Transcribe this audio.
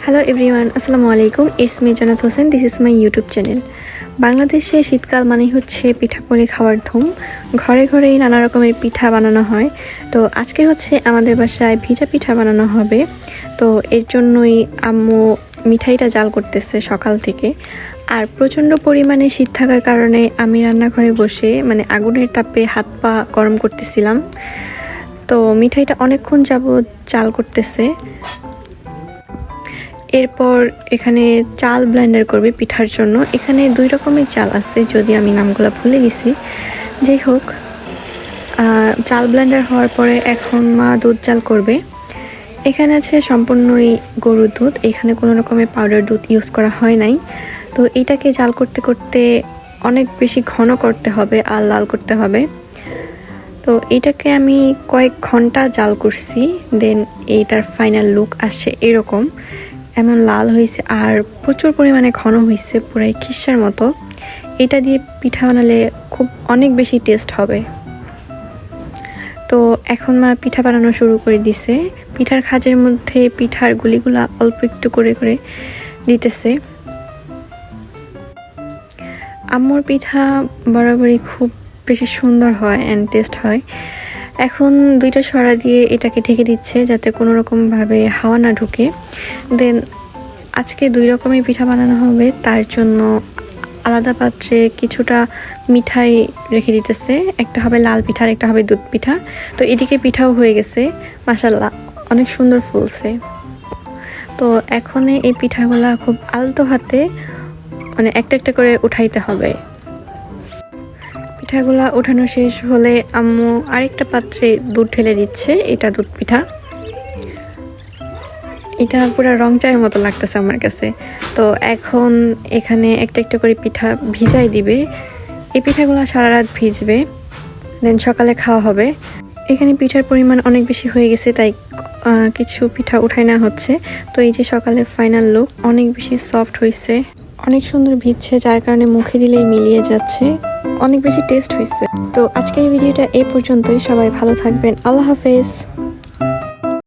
Hello everyone, আসসালামু আলাইকুম। It's me জান্নাত Hossain. This is my YouTube channel. বাংলাদেশে শীতকাল মানেই হচ্ছে পিঠাপুলি খাওয়ার ধুম। ঘরে ঘরেই নানা রকমের পিঠা বানানো হয়। তো আজকে হচ্ছে আমাদের বাসায় ভিজা পিঠা বানানো হবে। তো এর জন্যই আম্মু মিঠাইটা জাল করতেছে সকাল থেকে। আর প্রচণ্ড পরিমাণে শীত থাকার কারণে আমি রান্নাঘরে বসে আগুনের তাপে হাত পা গরম করতেছিলাম। তো মিঠাইটা অনেকক্ষণ যাবত জাল করতেছে। এরপর এখানে চাল ব্লেন্ডার করবে পিঠার জন্য। এখানে 2 রকমের চাল আছে, যদি আমি নামগুলো ভুলে গেছি। যাই হোক, চাল ব্লেন্ডার হওয়ার পরে এখন মা দুধ জাল করবে। এখানে আছে সম্পূর্ণই গরুর দুধ, এখানে কোনো রকমের পাউডার দুধ ইউজ করা হয় নাই। তো এটাকে জাল করতে করতে অনেক বেশি ঘন করতে হবে আর লাল করতে হবে। তো এটাকে আমি কয়েক ঘন্টা জাল করছি, দেন এইটার ফাইনাল লুক আসে এরকম। এমন লাল হয়েছে আর প্রচুর পরিমাণে ঘন হয়েছে, পুরাই খিসার মতো। এটা দিয়ে পিঠা বানালে অনেক বেশি টেস্ট হবে। তো এখন মা পিঠা বানানো শুরু করে দিছে। পিঠার খাজের মধ্যে পিঠার গুলিগুলা অল্প একটু করে করে দিতেছে। আম্মুর পিঠা বরাবরই খুব বেশি সুন্দর হয় অ্যান্ড টেস্ট হয়। এখন 2টা সরা দিয়ে এটাকে ঢেকে দিচ্ছে যাতে কোনো রকমভাবে হাওয়া না ঢুকে। দেন আজকে 2 রকমের পিঠা বানানো হবে, তার জন্য আলাদা পাত্রে কিছুটা মিঠাই রেখে দিতেছে। একটা হবে লাল পিঠা আর একটা হবে দুধ পিঠা। তো এদিকে পিঠাও হয়ে গেছে, মাশাআল্লাহ অনেক সুন্দর ফুলছে। তো এখন এই পিঠাগুলা খুব আলতো হাতে একটা একটা করে উঠাইতে হবে। পিঠাগুলা উঠানো শেষ হলে আম্মু আরেকটা পাত্রে দুধ ঢেলে দিচ্ছে। এটা দুধ পিঠা, এটা পুরো রং চায়ের মতো লাগতেছে আমার কাছে। তো এখন এখানে একটা একটা করে পিঠা ভিজাই দিবে। এই পিঠাগুলো সারা রাত ভিজবে, দেন সকালে খাওয়া হবে। এখানে পিঠার পরিমাণ অনেক বেশি হয়ে গেছে, তাই কিছু পিঠা উঠাই না হচ্ছে। তো এই যে সকালে ফাইনাল লুক, অনেক বেশি সফট হয়েছে, অনেক সুন্দর ভিজছে, যার কারণে মুখে দিলেই মিলিয়ে যাচ্ছে, অনেক বেশি টেস্ট হয়েছে। তো আজকে এই ভিডিওটা এই পর্যন্তই। সবাই ভালো থাকবেন, আল্লাহ হাফেজ।